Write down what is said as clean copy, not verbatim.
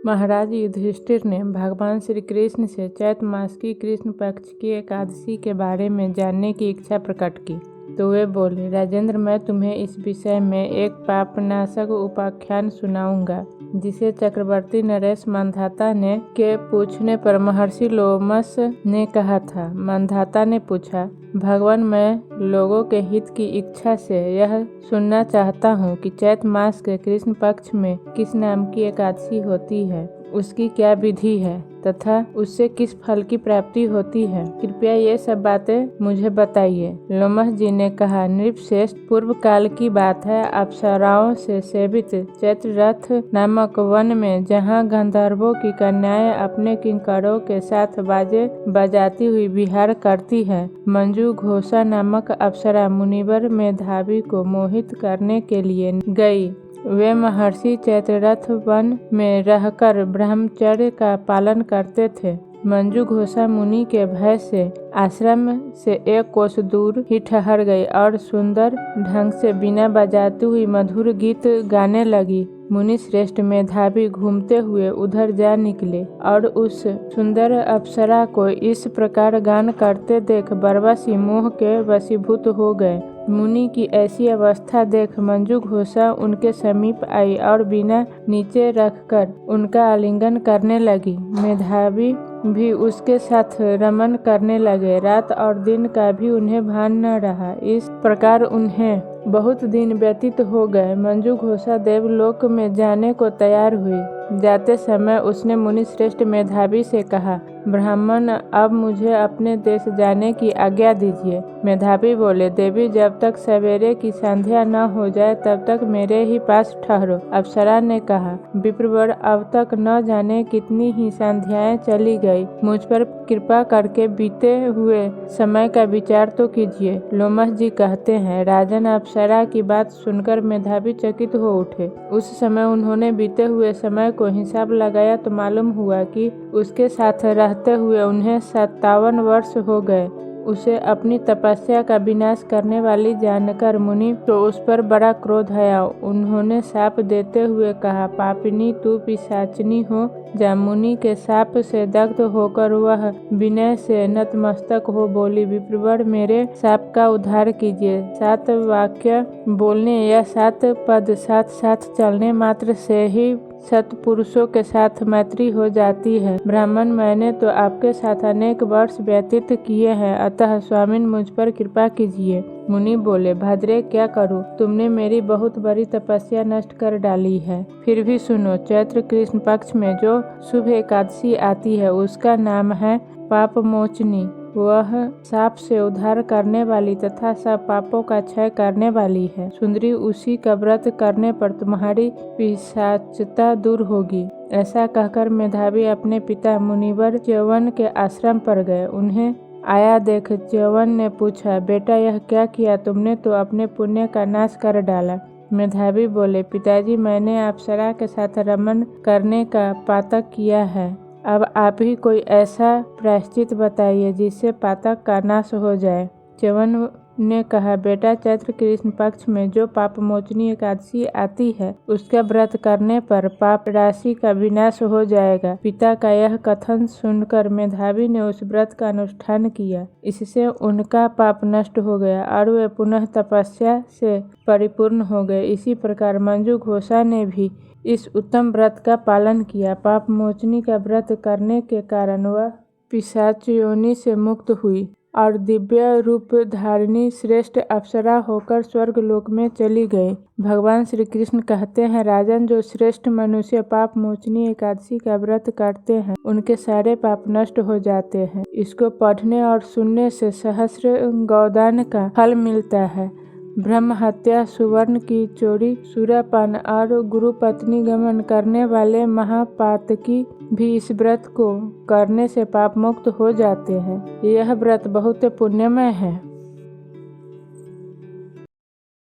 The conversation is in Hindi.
महाराज युधिष्ठिर ने भगवान श्री कृष्ण से चैत्र मास की कृष्ण पक्ष की एकादशी के बारे में जानने की इच्छा प्रकट की, तो वे बोले, राजेंद्र, मैं तुम्हें इस विषय में एक पापनाशक उपाख्यान सुनाऊंगा, जिसे चक्रवर्ती नरेश मंधाता ने के पूछने पर महर्षि लोमस ने कहा था। मंधाता ने पूछा, भगवान, मैं लोगों के हित की इच्छा से यह सुनना चाहता हूँ कि चैत्र मास के कृष्ण पक्ष में किस नाम की एकादशी होती है, उसकी क्या विधि है तथा उससे किस फल की प्राप्ति होती है। कृपया ये सब बातें मुझे बताइए। लोमस जी ने कहा, नृपश्रेष्ठ, पूर्व काल की बात है। अप्सराओं से सेवित चैत्र रथ नामक वन में, जहाँ गंधर्वों की कन्याएं अपने किंकरों के साथ बाजे बजाती हुई विहार करती है, मंजू घोषा नामक अप्सरा मुनिवर मेधावी को मोहित करने के लिए गई। वे महर्षि चैत्ररथ वन में रहकर ब्रह्मचर्य का पालन करते थे। मंजू घोषा मुनि के भय से आश्रम से 1 कोस दूर ही ठहर गई और सुंदर ढंग से बीना बजाती हुई मधुर गीत गाने लगी। मुनि श्रेष्ठ मेधावी घूमते हुए उधर जा निकले और उस सुंदर अप्सरा को इस प्रकार गान करते देख बरबसी मोह के वशीभूत हो गए। मुनि की ऐसी अवस्था देख मंजू घोषा उनके समीप आई और बिना नीचे रखकर उनका आलिंगन करने लगी। मेधावी भी उसके साथ रमन करने लगे। रात और दिन का भी उन्हें भान न रहा। इस प्रकार उन्हें बहुत दिन व्यतीत हो गए। मंजू घोषा देवलोक में जाने को तैयार हुई। जाते समय उसने मुनि श्रेष्ठ मेधावी से कहा, ब्राह्मण, अब मुझे अपने देश जाने की आज्ञा दीजिए। मेधावी बोले, देवी, जब तक सवेरे की संध्या न हो जाए तब तक मेरे ही पास ठहरो। अप्सरा ने कहा, विप्रवर, अब तक न जाने कितनी ही संध्याएं चली गई। मुझ पर कृपा करके बीते हुए समय का विचार तो कीजिए। लोमस जी कहते हैं, राजन, अप्सरा की बात सुनकर मेधावी चकित हो उठे। उस समय उन्होंने बीते हुए समय को हिसाब लगाया तो मालूम हुआ कि उसके साथ रहते हुए उन्हें 57 वर्ष हो गए। उसे अपनी तपस्या का विनाश करने वाली जानकर मुनि तो उस पर बड़ा क्रोध आया। उन्होंने शाप देते हुए कहा, पापिनी, तू पिशाचिनी हो जा। मुनि के शाप से दग्ध होकर वह विनय से नतमस्तक हो बोली, विप्रवर, मेरे शाप का उद्धार कीजिए। 7 वाक्य बोलने या 7 पद साथ साथ चलने मात्र से ही सत्पुरुषों के साथ मैत्री हो जाती है। ब्राह्मण, मैंने तो आपके साथ अनेक वर्ष व्यतीत किए हैं, अतः स्वामिन मुझ पर कृपा कीजिए। मुनि बोले, भद्रे, क्या करूं? तुमने मेरी बहुत बड़ी तपस्या नष्ट कर डाली है। फिर भी सुनो, चैत्र कृष्ण पक्ष में जो शुभ एकादशी आती है उसका नाम है पाप मोचनी। वह शाप से उद्धार करने वाली तथा सब पापों का क्षय करने वाली है। सुंदरी, उसी का व्रत करने पर तुम्हारी पिशाचता दूर होगी। ऐसा कहकर मेधावी अपने पिता मुनिवर च्यवन के आश्रम पर गए। उन्हें आया देख च्यवन ने पूछा, बेटा, यह क्या किया तुमने? तो अपने पुण्य का नाश कर डाला। मेधावी बोले, पिताजी, मैंने अप्सरा के साथ रमन करने का पातक किया है। अब आप ही कोई ऐसा प्रायश्चित बताइए जिससे पातक का नाश हो जाए। च्यवन ने कहा, बेटा, चैत्र कृष्ण पक्ष में जो पाप मोचनी एकादशी आती है उसका व्रत करने पर पाप राशि का विनाश हो जाएगा। पिता का यह कथन सुनकर मेधावी ने उस व्रत का अनुष्ठान किया। इससे उनका पाप नष्ट हो गया और वे पुनः तपस्या से परिपूर्ण हो गए। इसी प्रकार मंजू घोषा ने भी इस उत्तम व्रत का पालन किया। पाप मोचनी का व्रत करने के कारण वह पिशाच योनि से मुक्त हुई और दिव्य रूप धारिणी श्रेष्ठ अप्सरा होकर स्वर्ग लोक में चली गई। भगवान श्री कृष्ण कहते हैं, राजन, जो श्रेष्ठ मनुष्य पाप मोचनी एकादशी का व्रत करते हैं उनके सारे पाप नष्ट हो जाते हैं। इसको पढ़ने और सुनने से सहस्र गौदान का फल मिलता है। ब्रह्म हत्या, सुवर्ण की चोरी, सुरापान और गुरु पत्नी गमन करने वाले महापातकी भी इस व्रत को करने से पाप मुक्त हो जाते हैं। यह व्रत बहुत पुण्यमय है।